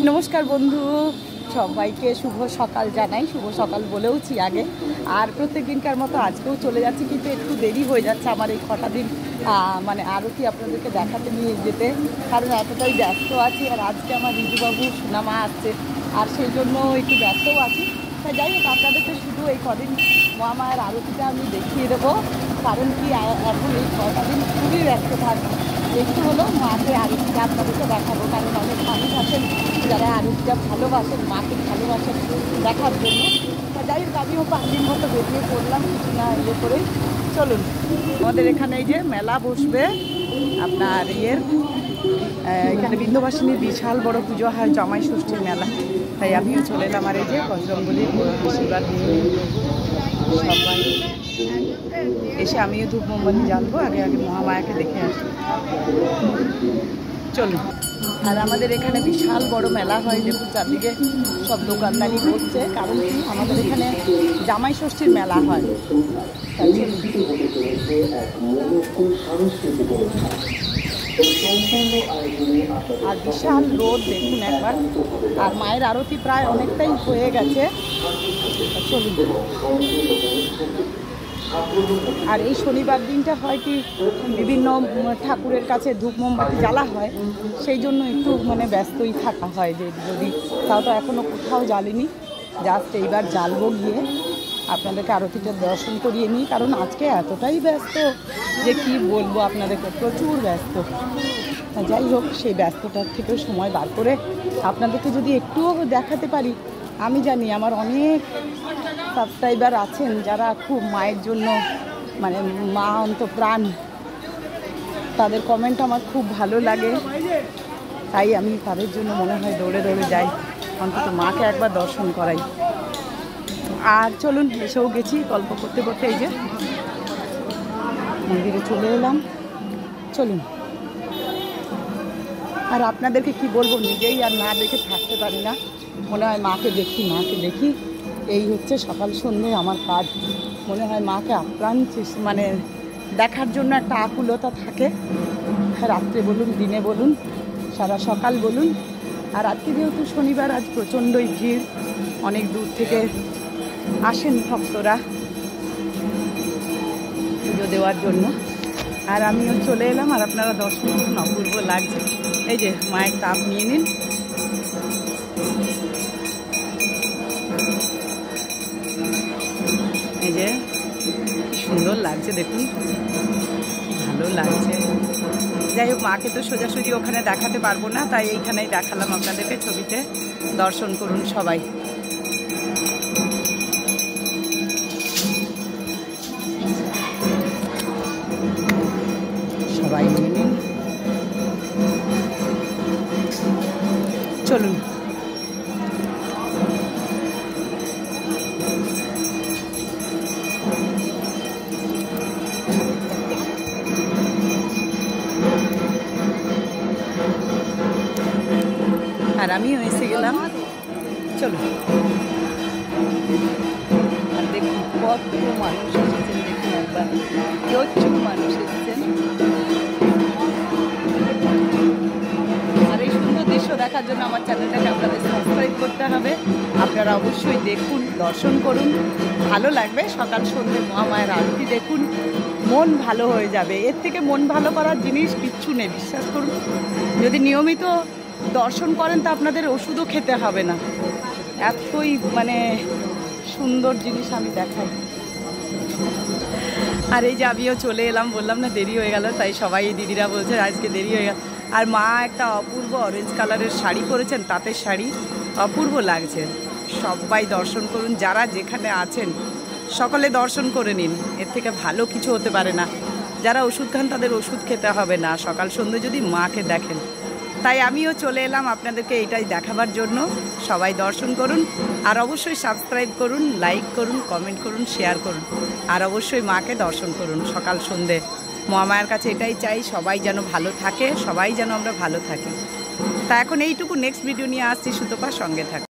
নমস্কার বন্ধু, সবাইকে শুভ সকাল জানাই। শুভ সকাল বলেওছি আগে, আর প্রত্যেক দিনকার মতো আজকেও চলে যাচ্ছি, কিন্তু একটু দেরি হয়ে যাচ্ছে আমার এই কটা দিন মানে আরতি আপনাদেরকে দেখাতে নিয়ে যেতে, কারণ এতটাই ব্যস্ত আছি। আর আজকে আমার রিজুবাবু সোনামা আসছে, আর সেই জন্য একটু ব্যস্তও আছি। তাই যাই হোক, আপনাদেরকে শুধু এই কদিন মহামায়ের আরতিটা আমি দেখিয়ে দেবো, কারণ কি এখন এই কটা দিন খুবই ব্যস্ত থাকবো। একটু হলেও মাকে আরতিটা আপনাদেরকে দেখাবো, কারণ অনেক মানুষ আছেন যারা আরতিটা ভালোবাসেন, মাকে ভালোবাসেন দেখার জন্য। যাই হোক, আমিও 5 দিন মতো বেরিয়ে পড়লাম কিছু না ইয়ে করে। চলুন, আমাদের এখানে এই যে মেলা বসবে আপনার এখানে বিন্ধ্যবাসিনীর বিশাল বড় পুজো হয়, জামাই ষষ্ঠীর মেলা। তাই আমিও চলে এলাম, আর এই যে বজরঙ্গলির আশীর্বাদ নিয়ে সবাই এসে আমিও ধূপ মোমবাতি জ্বালবো। আগে মহামায়াকে দেখে আসি, চলুন। আর আমাদের এখানে বিশাল বড় মেলা হয়, দেখুন চারদিকে সব দোকানদারি করছে, কারণ কি আমাদের এখানে জামাই ষষ্ঠীর মেলা হয়। আর বিশাল রোদ দেখুন একবার, আর মায়ের আরতি প্রায় অনেকটাই হয়ে গেছে। চলুন। আর এই শনিবার দিনটা হয় কি বিভিন্ন ঠাকুরের কাছে ধূপ মোমবাতি জ্বালা হয়, সেই জন্য একটু ব্যস্তই থাকা হয়। যে যদি তাও তো এখনও কোথাও জ্বালিনি, জাস্ট এইবার জ্বালবো গিয়ে আপনাদেরকে আরতিটা দর্শন করিয়ে নিই, কারণ আজকে এতটাই ব্যস্ত যে কি বলবো আপনাদেরকে, প্রচুর ব্যস্ত। যাই হোক, সেই ব্যস্ততার থেকেও সময় বার করে আপনাদেরকে যদি একটুও দেখাতে পারি। আমি জানি আমার অনেক সাবস্ক্রাইবার আছেন যারা খুব মায়ের জন্য মা অন্তপ্রাণ, তাদের কমেন্ট আমার খুব ভালো লাগে। তাই আমি তাদের জন্য মনে হয় দৌড়ে দৌড়ে যাই, অন্তত মাকে একবার দর্শন করাই। আর চলুন, এসেও গেছি গল্প করতে করতে, এই যে মন্দিরে চলে এলাম। চলুন। আর আপনাদেরকে কি বলবো, নিজেই আর না দেখে থাকতে পারি না, মনে হয় মাকে দেখি মাকে দেখি। এই হচ্ছে সকাল সন্ধ্যে আমার কাজ। মনে হয় মাকে আপ্রাণ দেখার জন্য একটা আকুলতা থাকে, রাত্রে বলুন দিনে বলুন সারা সকাল বলুন। আর আজকে যেহেতু শনিবার, আজ প্রচণ্ডই ভিড়, অনেক দূর থেকে আসেন ভক্তরা পুজো দেওয়ার জন্য। আর আমিও চলে এলাম, আর আপনারা দর্শন করুন, অপূর্ব লাগছে। এই যে মায়ের তাপ নিয়ে নিন। এই যে সুন্দর লাগছে, দেখুন ভালো লাগছে। যাই হোক, মাকে তো সোজাসুজি ওখানে দেখাতে পারবো না, তাই এইখানেই দেখালাম আপনাদেরকে, ছবিতে দর্শন করুন সবাই। সবাই নিয়ে নিন, চলুন। আর আমিও এসে গেলাম, চলো। আর দেখুন কত মানুষ এসেছেন, দেখুন একবার প্রচুর মানুষ এসেছেন। আর এই সুন্দর দৃশ্য দেখার জন্য আমার চ্যানেলটাকে আপনাদের সাবস্ক্রাইব করতে হবে। আপনারা অবশ্যই দেখুন, দর্শন করুন, ভালো লাগবে। সকাল সন্ধ্যে মহামায়ের আরতি দেখুন, মন ভালো হয়ে যাবে। এর থেকে মন ভালো করার জিনিস কিচ্ছু নেই, বিশ্বাস করুন। যদি নিয়মিত দর্শন করেন তা আপনাদের ওষুধও খেতে হবে না, এতই সুন্দর জিনিস আমি দেখাই। আর এই যে আমিও চলে এলাম, বললাম না দেরি হয়ে গেল, তাই সবাই দিদিরা বলছে আজকে দেরি হয়ে গেল। আর মা একটা অপূর্ব অরেঞ্জ কালারের শাড়ি পরেছেন, তাঁতের শাড়ি, অপূর্ব লাগছে। সবাই দর্শন করুন, যারা যেখানে আছেন সকলে দর্শন করে নিন, এর থেকে ভালো কিছু হতে পারে না। যারা ওষুধ খান তাদের ওষুধ খেতে হবে না, সকাল সন্ধ্যে যদি মাকে দেখেন। তাই আমিও চলে এলাম আপনাদেরকে এটাই দেখাবার জন্য। সবাই দর্শন করুন, আর অবশ্যই সাবস্ক্রাইব করুন, লাইক করুন, কমেন্ট করুন, শেয়ার করুন, আর অবশ্যই মাকে দর্শন করুন সকাল সন্ধ্যে। মহামায়ার কাছে এটাই চাই, সবাই যেন ভালো থাকে, সবাই যেন আমরা ভালো থাকি। তা এখন এইটুকু, নেক্সট ভিডিও নিয়ে আসছি, সুতপা সঙ্গে থাকুন।